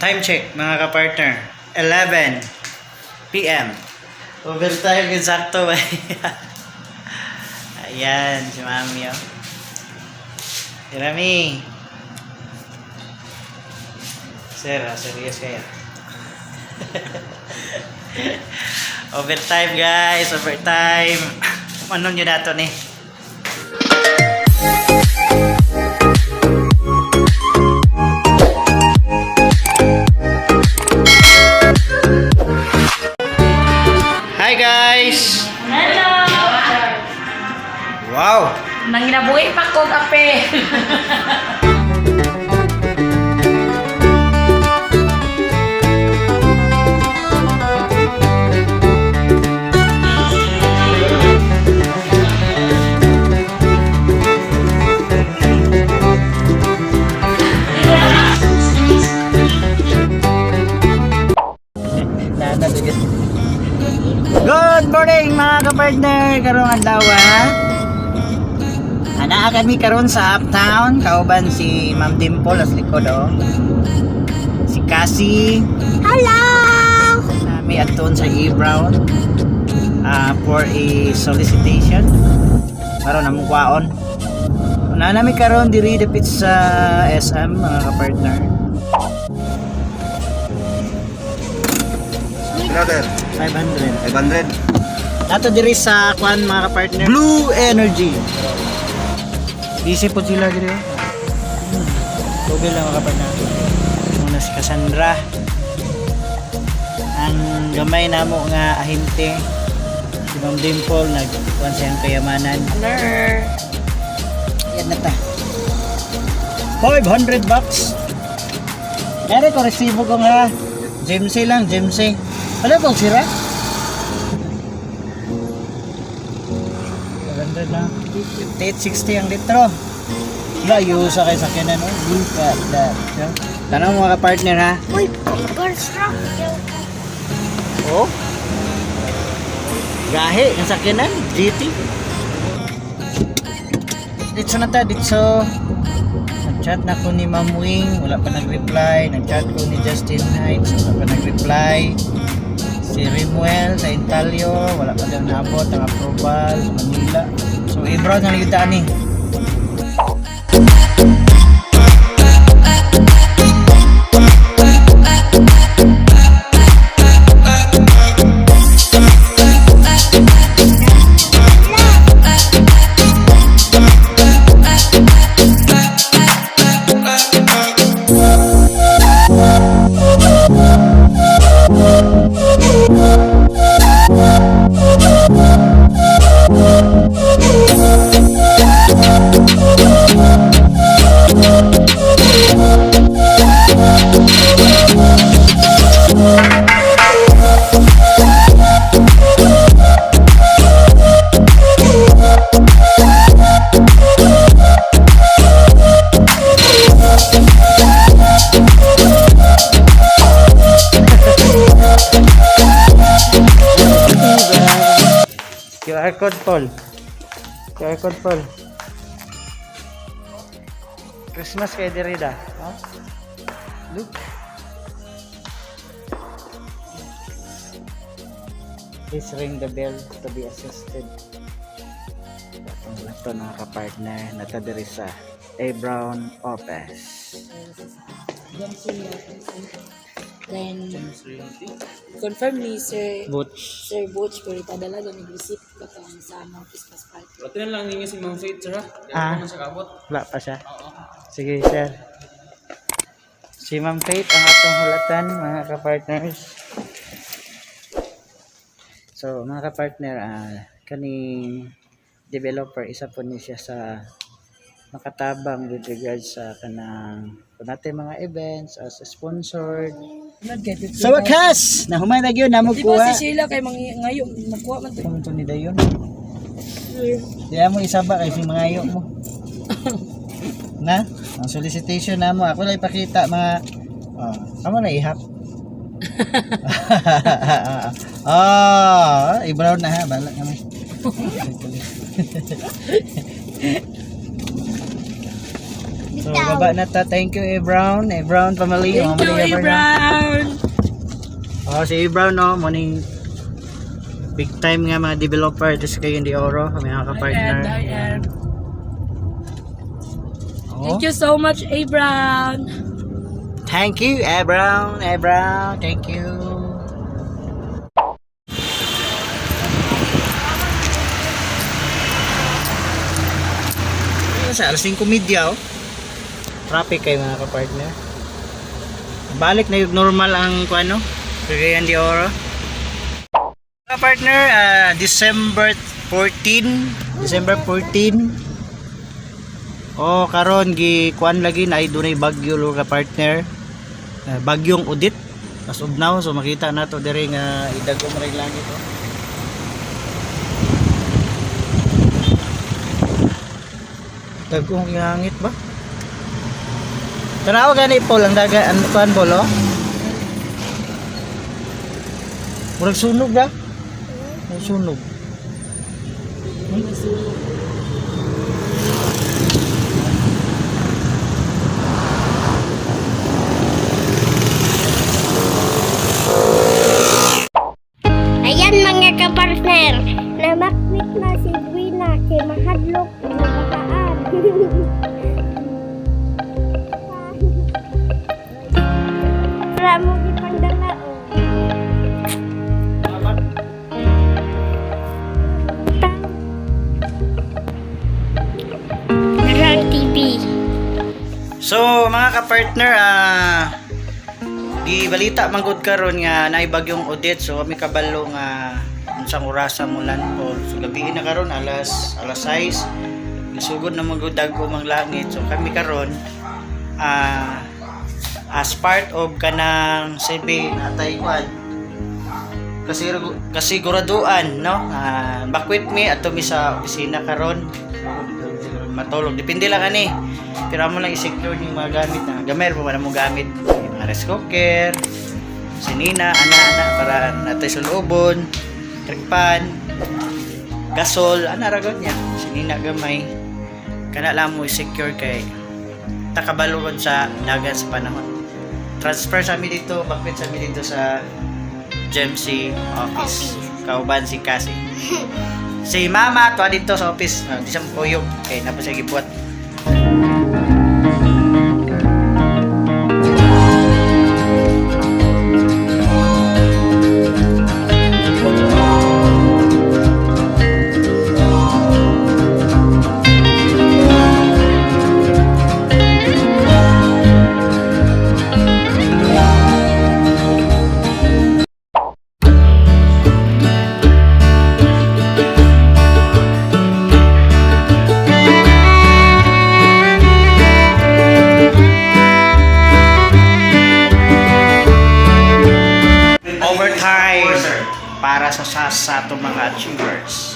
Time check mga kapartner. 11 PM. Overtime exacto ba? Ayan, si Mami oh. Si Mami. Sir, serious kayo. Overtime guys, overtime. Ano nyo na to ni? Hi guys! Hello! Wow! Nang ginabuhi pa ko kape. Good morning mga kapartner! Karong adlaw Ana kami karon sa Uptown. Kauban si Ma'am Dimple as likod oh. Si Cassie. Hello! Nami aton sa E-Brown for a solicitation. Karon namong kwaon. Una nami karon diri dapit sa SM mga kapartner. Brother, 500. 500. Ato diri sa kwan mga kapartner. Blue Energy. Busy po sila diri. Tubig lang mga kapartner. Muna si Cassandra. Ang gamay namo nga ahente. Si Ma'am Dimple nagkuan siyang kayamanan. Yan na ta. $500. Kaya ko resibo ko nga. Jemsey lang, Jemsey. Wala pong sira? 700 na. 58.60 ang litro. Layo sa kay sakyanan. Look at that. Tanong mga ka-partner ha. Uy, construct. Oh. Gahe ng sakyanan. GT. Dito na ta. Dito. Nag-chat na ko ni Ma'am Wing. Wala pa nag-reply. Nag-chat ko ni Justin Heights. Wala pa nag-reply. Si Rimuel sa Intalio, wala pa daw naabot ang approval sa Manila. So i-brown ang ligitaan ni. QR code Paul. QR code Paul. Christmas kay Derrida. Oh? Look. Please ring the bell to be assisted. Itong lato ng kapartner na tadiri sa E-Brown office. Then, confirm ni Butch. Sir Butch kung ipadala daw nag-receipt pa ka sa among Christmas party. Pati na lang ninyo si Ma'am Faith, sir ha? Ah. Ano sa kabot? Wala pa siya. Sige, sir. Si Ma'am Faith ang atong hulatan, mga kapartners. So, mga kapartner, kaning developer, isa po niya siya sa makatabang with regards sa kanang natin mga events as sponsored. Sa wakas, nahuman na yun, Di ba namukuha. si Sheila kay ngayon magkuha man to? Kamunto ni Dayon. Di mo isaba kay si mga iyo mo. Na? Ang solicitation na mo. Ako lang ipakita mga... kamo na ihap. I-brown na ha. Balak kami. So, baba na ta. Thank you, A-Brown. A-Brown family. Thank you, Brown. Oh, si A-Brown, no. Morning. Big time nga mga developer. Ito sa kayo di Oro. Kami mga kapartner. Ayan. Oh. Thank you so much, Brown. Thank you, A-Brown. A-Brown. Thank you. Sa alas 5 media, oh. Traffic kayo mga kapartner. Balik na yung normal ang kuano, Cagayan de Oro. Mga partner, December 14. Oh, karon gi kuan lagi na dunay bagyo lo ka partner. Bagyong Udit. As of now, so makita nato diri nga idagom ray langit, oh. Dagong langit ba? Tanaw gani po lang daga an kuan bolo. Murag sunog da. May sunog. Ayan mga kapartner, namakmit na si Dwina kay mahadlok ng bataan. Wala mo di pangdala o. Rang TV. So mga kapartner, di balita manggod karon nga naay bagyong Odette, so kami kabalo nga unsang orasa mo landfall. So gabi na karon alas 6. Isugod na manggod dagom ang langit. So kami karon as part of kanang CB natay kwan kasiguraduan, no, back with me ato mi sa opisina karon matulog depende lang ani, pero mo lang i-secure yung mga gamit na gamer pa man mo gamit, mga rice cooker, sinina ana para natay sulubon, trikpan, gasol ana ragon niya, sinina gamay kana lang mo i-secure kay takabalugod sa dagat sa panahon. Transfer sa amin dito, bakit sa amin dito sa GMC office. Kauban si Cassie. Si Mama, tuwa dito sa office. Di siya puyog. Okay, napos siya gibuhat. Overtime para sa atong mga achievers.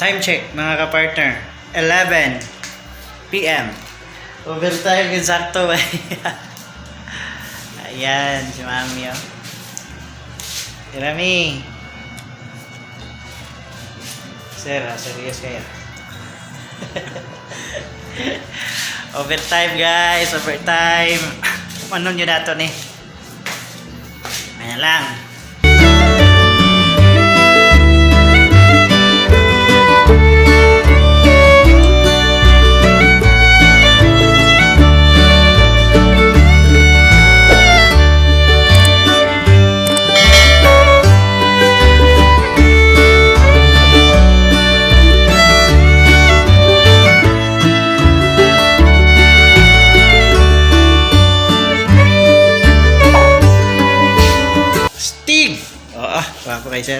Time check mga kapartner, 11 PM. Overtime exacto ba? Ayan si Mami, oh. Si Rami. Sir, serious kayo. Overtime guys, overtime. Ano nyo na ito ni? Ayan lang. Wako kay sir.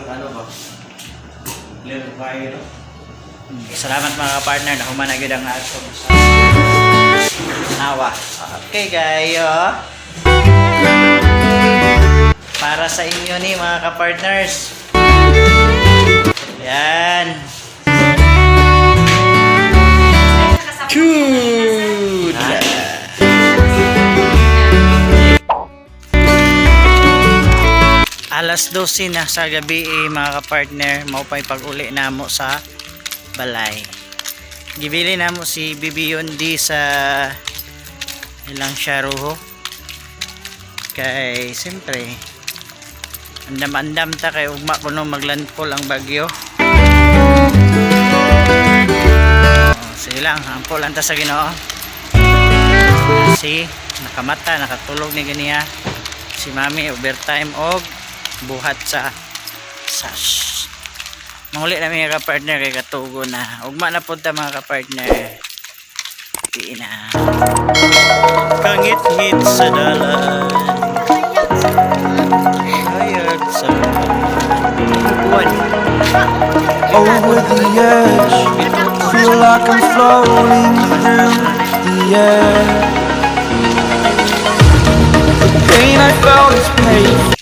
Ano ba? Level fire. Salamat mga kapartner na humanagid ang atong nawa. Okay kayo. Para sa inyo ni mga kapartners. Yan. Cute. Alas 12 na sa gabi mga kapartner, maupay pag-uli namo sa balay. Gibili namo si Bibi Yundi sa ilang sharuho. Kay siyempre andam-andam ta kay ugma kuno maglandfall ang bagyo. Sige lang, ampol anta sa Ginoo. Si nakamata, nakatulog ni ganiya si Mami overtime og buhat sa sash. Manguli na mga kapartner kay katugo na. Ugma na punta mga kapartner. Di na. Kangit-ngit sa dalan. Hayag sa buwan. Over the edge, feel like I'm floating through the air. The pain I felt is pain.